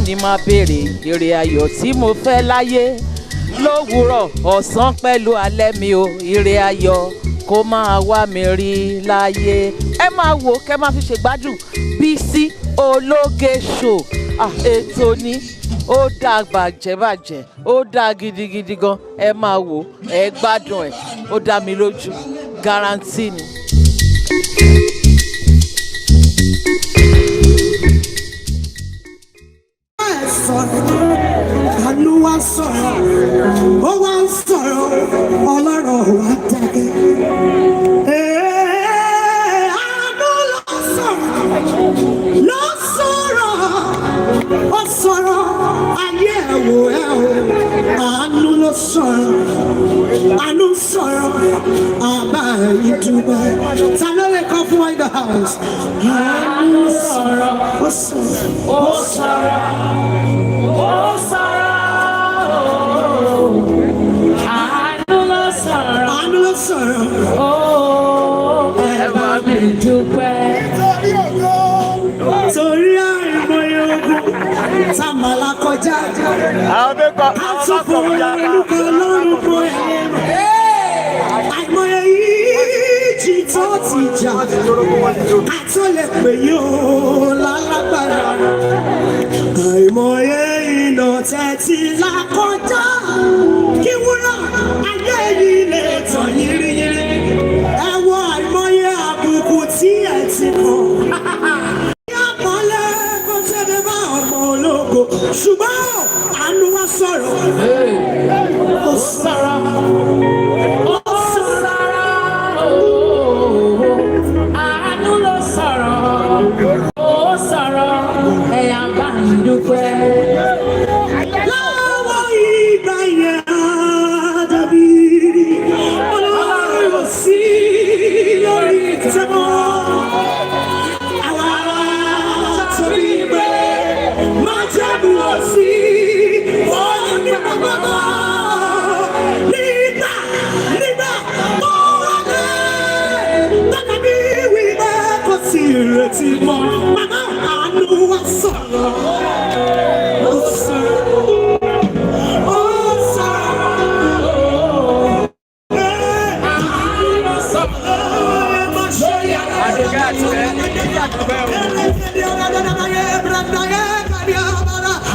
ni máa béèrè èrè ayọ̀ tí mo fẹ́ láyé lówùúrọ̀ ọ̀sán pẹ̀lú alẹ́ mi o èrè ayọ̀ kó máa wá mi rí láyé. Ẹ máa wò kẹ́ máa fi ṣègbádùn Bisi Ológe show. Ètò ni ó dáa bàjẹ́ ó dáa gidigidi gan. Ẹ máa wò ẹ gbádùn ẹ̀ ó dá mi lójú guarantee ni. Àánú wá sọ̀rọ̀, ó wá ń sọ̀rọ̀, Ọlọ́run wá dákẹ́. Àánú ló sọ̀rọ̀, ó sọ̀rọ̀, ayé ẹ̀ wò ẹ́ o. Àánú ló sọ̀rọ̀, àánú sọ̀rọ̀, àbá ìdúpẹ́. Ta ló lè kọ́ fún in the house? Àánú sọ̀rọ̀, ó sọ̀rọ̀, ó sọ̀rọ̀. Ẹ bá mi dúpẹ́. Torí àìmọye ogun tá màlá kọjá. Ká tún fún orúkọ lórúkọ ẹ̀. Àìmọye ìjì tó ti jà. Ká tó lè pè yóò lálágbára. Àìmọye iná tẹ́tí là kọjá. Kí wúrà ayé yìí lè tàn yìrìyìrì. Ẹ wo àìmọye àbùkù tí ẹ ti kọ̀. Yàpọ̀lẹ́ kò tẹ́lẹ̀ bá ọmọ ológo. Ṣùgbọ́n àánú wá sọ̀rọ̀. Ó sọ̀rọ̀. Ó sọ̀rọ̀. Àánú ló sọ̀rọ̀. Ó sọ̀rọ̀. Ẹ̀yà bá ń dúpẹ́. Lọ́wọ́ ìgbà yẹn dàbí Ọlọ́run sí lórí ìtẹ́mọ́. Àwa tóbi pé má jẹ́ mi lọ sí òun ní bàbá. Nígbà mo wà dé, tọ́ka bí wíwá kò sí ìrètí mọ́. Màmá àánú wá sọ̀rọ̀. Ó sọ̀rọ̀. Ó sọ̀rọ̀. Àánú sọ̀rọ̀. Má ṣe yàrá. Aduke àti ẹ̀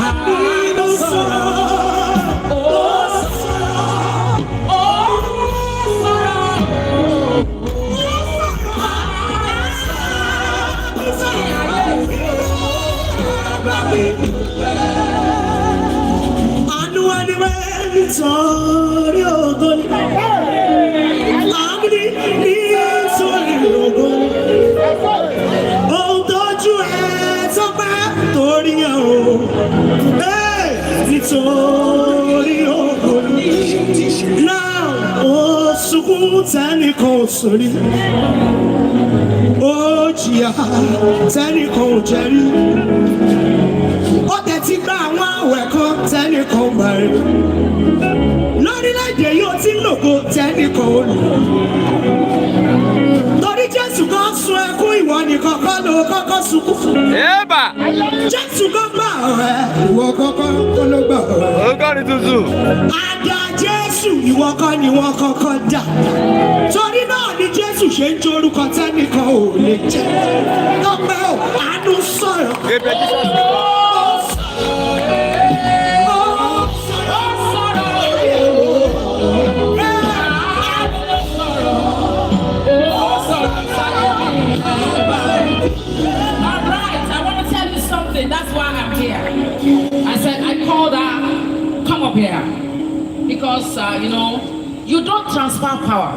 àánú sọ̀rọ̀. Ó sọ̀rọ̀. Ó àánú ẹniwẹ́ nítorí ògo ni. Àmì nítorí ògo ni. Ohun tójú ẹ̀ tó bá torí ẹ̀ o. Nítorí ògo ni. Náà ó sunkún tẹ́nìkan ò sórí. Ó jìyà tẹ́nìkan ò jẹ́rí. Ó tẹ̀ ti gba àwọn àwẹ̀ kan tẹ́nìkan ò gbà rí. Lórílẹ̀-èdè yóò ti ń lògo tẹ́nìkan ò lò. Torí Jésù kan sun ẹkún ìwọ nìkan kọ́ ló kọ́kọ́ sunkún. Jésù kan gbà ọ̀rẹ́ ìwọ kọ́kọ́ kó ló gbà ọ̀rẹ́. Ọgọ́ ni tuntun. Àdá Jésù ìwọ kọ́ ni wọ́n kọ́kọ́ dà. Torí náà ni Jésù ṣe ń jorúkọ tẹ́nìkan ò lè jẹ́. Lọ́pẹ́ ò àánú sọ̀rọ̀. That's why I'm here. I said, I called her, come up here. Because, you don't transfer power.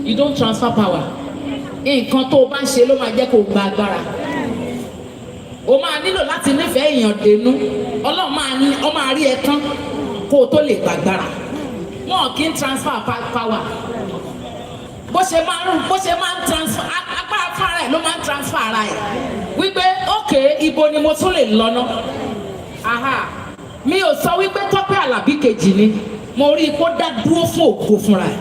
You don't transfer power. Nǹkan tó o bá ń ṣe ló máa jẹ́ kó o gba agbára. O máa nílò láti nífẹ̀ẹ́ èèyàn dénú. Ọlọ́run máa rí ẹ tán kó o tó lè gba agbára. Wọn kì í transfer power. Bó ṣe máa ń transfer agbára fara ẹ̀ ló máa ń transfer ara ẹ̀. Wípé ókè ibo ni mo tún lè lọ ná. Mi ò sọ wípé Tope Alabi kejì ni. Mo rí i kó dá dúró fún ògo fúnra ẹ̀.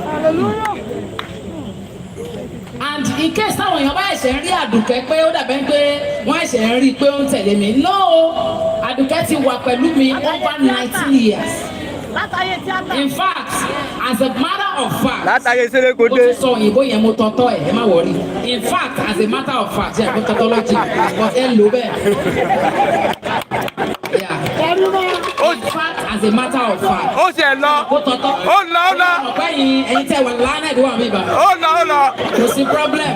And in case táwọn èèyàn bá ẹ̀ṣẹ̀ ń rí Àdùkẹ́ pé ó dàbẹ́ pé wọ́n ẹ̀ṣẹ̀ ń rí i pé ó ń tẹ̀lé mi. No, Àdùkẹ́ ti wà pẹ̀lú mi over 19 years. In fact, as a matter of fact, mo ti sọ òyìnbó yẹn mo tọ́tọ́ ẹ̀ ẹ má wọrí. In fact, as a matter of fact, ṣe àgbẹ̀ tautology but ẹ lò bẹ́ẹ̀. In fact, as a matter of fact. Ó ṣe lọ. Ó tọ́tọ́. Ó lọ. Ọ̀pẹ́ ẹ̀yin tẹ́ wà lánàá ìdíwọ̀ mi bá. Ó lọ. Kò sí problem.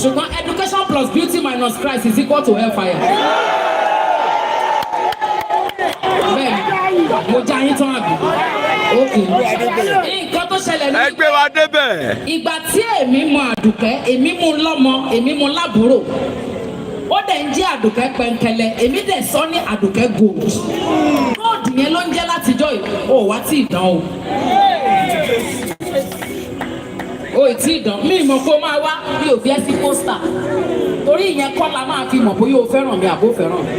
Ṣùgbọ́n education plus beauty minus Christ is equal to hellfire. Bẹ́ẹ̀ni, mo já yín tán àbí. Okay. Nǹkan tó ṣẹlẹ̀ ní. Ẹ gbé wa débẹ̀. Ìgbà tí èmi mọ Àdùkẹ́, èmi mú lọ́mọ, èmi mú lábúrò. Ó dẹ̀ ń jẹ́ Àdùkẹ́ pẹ̀ǹkẹ̀lẹ̀, èmi dẹ̀ sọ ní Àdùkẹ́ gold. Gold yẹn ló ń jẹ́ látijọ́ yìí, ó wá tí ì dán o. O ì tí ì dán, mi mọ̀ pé ó máa wá, mi ò fi ẹ́ sí pósítà. Torí ìyẹn kọ́ la máa fi mọ̀ bóyá o fẹ́ràn mi àbó fẹ́ràn mi.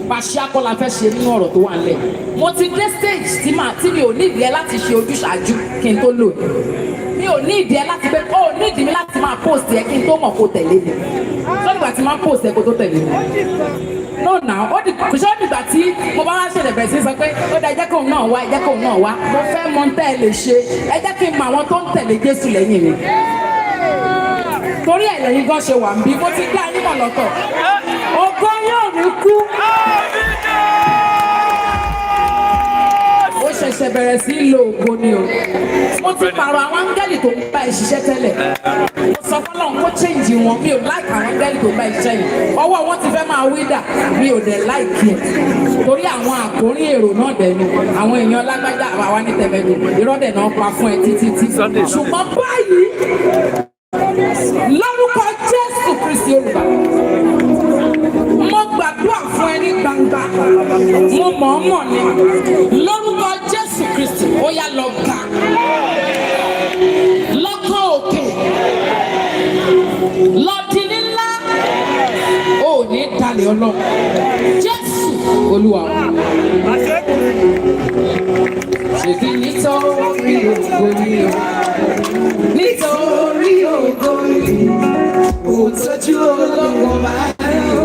Pàṣẹ akọ́la fẹ́ ṣe nínú ọ̀rọ̀ tó wà nílẹ̀. Mo ti dé stage tí mi ò ní ìdí ẹ láti ṣe ojúṣàájú kí n tó lò ẹ́. Mi ò ní ìdí ẹ láti pé ó ní ìdí mi láti máa post ẹ kí n tó mọ̀ kó tẹ̀lé mi. Sọ́dìgbà tí máa post ẹ kó tó tẹ̀lé mi. No now, ó di sọ́dìgbà tí mo bá wá ṣẹlẹ̀ bẹ̀rẹ̀ sí sọ pé ó dá ẹ jẹ́ kóun náà wá, ẹ jẹ́ kóun náà wá. Mo fẹ́ mọ tẹ́ ẹ lè ṣe, ẹ jẹ́ kí n mọ àwọn tó ń tẹ̀lé Jésù lẹ́yìn mi. Torí ẹ̀ lẹ́yìn gan ṣe wà ń bí, mo ti gbá yín mọ̀ lọ́tọ̀. Ògo yóò ní kú. Ó ṣẹ̀ṣẹ̀ bẹ̀rẹ̀ sí lo ògo ni o. Mo ti pààrọ̀ àwọn áńgẹ́lì tó ń bá ẹ ṣiṣẹ́ tẹ́lẹ̀. Mo sọ fọ́lọ́run kó change wọn, mi ò like àwọn áńgẹ́lì tó ń bá ẹ ṣiṣẹ́ yìí. Ọwọ́ wọn ti fẹ́ máa wí dà, mi ò dẹ̀ like ẹ̀. Torí àwọn àkórí èrò náà dẹ̀ ni, àwọn èèyàn lágbájá àwa ní tẹ̀mẹ́dù, ìrọ́dẹ̀ náà pa fún ẹ títí. Ṣùgbọ́n báyìí, lórúkọ Jésù Kristi Olùgbàlà, mo gbàdúrà fún ẹ ní gbangba, mo mọ̀ ni lórúkọ Jésù Kristi ó yá lọ ga lọ́kàn òkè lọ́dínní ńlá ó ní dalẹ̀ Ọlọ́run Jésù Olúwa. Ṣèbí nítorí ògo ni o, nítorí ògo ni o, òtọ́jú Ọlọ́run bá yọ.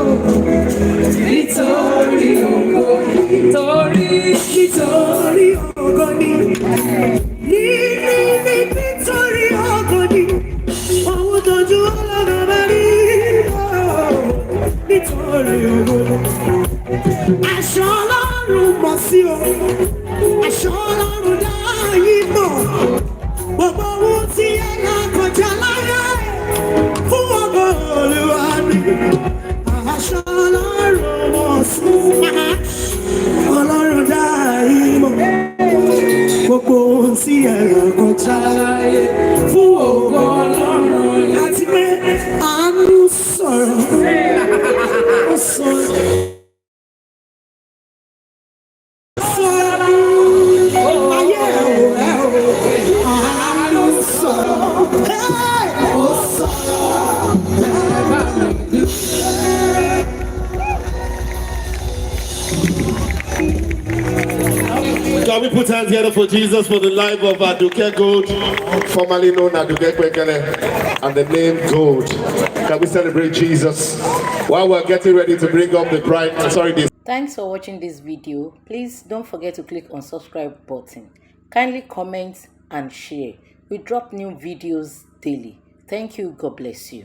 Nítorí ògo ni, nítorí ògo ni, nítorí ògo ni, òun tọ́jú Ọlọ́run bá rí. Nítorí ògo ni, aṣọ Ọlọ́run mọ̀ sí o, aṣọ Ọlọ́run dá yín mọ̀, gbogbo ohun tí ẹ là kọjá láyé fún ògo Olúwa ni. Aṣọ Ọlọ́run mọ̀ sí, Ọlọ́run dá yín mọ̀, gbogbo ohun tí ẹ là kọjá láyé fún ògo Ọlọ́run ni. Àti pé àánú sọ̀rọ̀, ó sọ̀rọ̀. Can we put hands together for Jesus for the life of Aduke Gold, formerly known as Aduke Kwekele, and the name Gold. Can we celebrate Jesus while we're getting ready to bring up the bride? Thanks for watching this video. Please don't forget to click on subscribe button. Kindly comment and share. We drop new videos daily. Thank you. God bless you.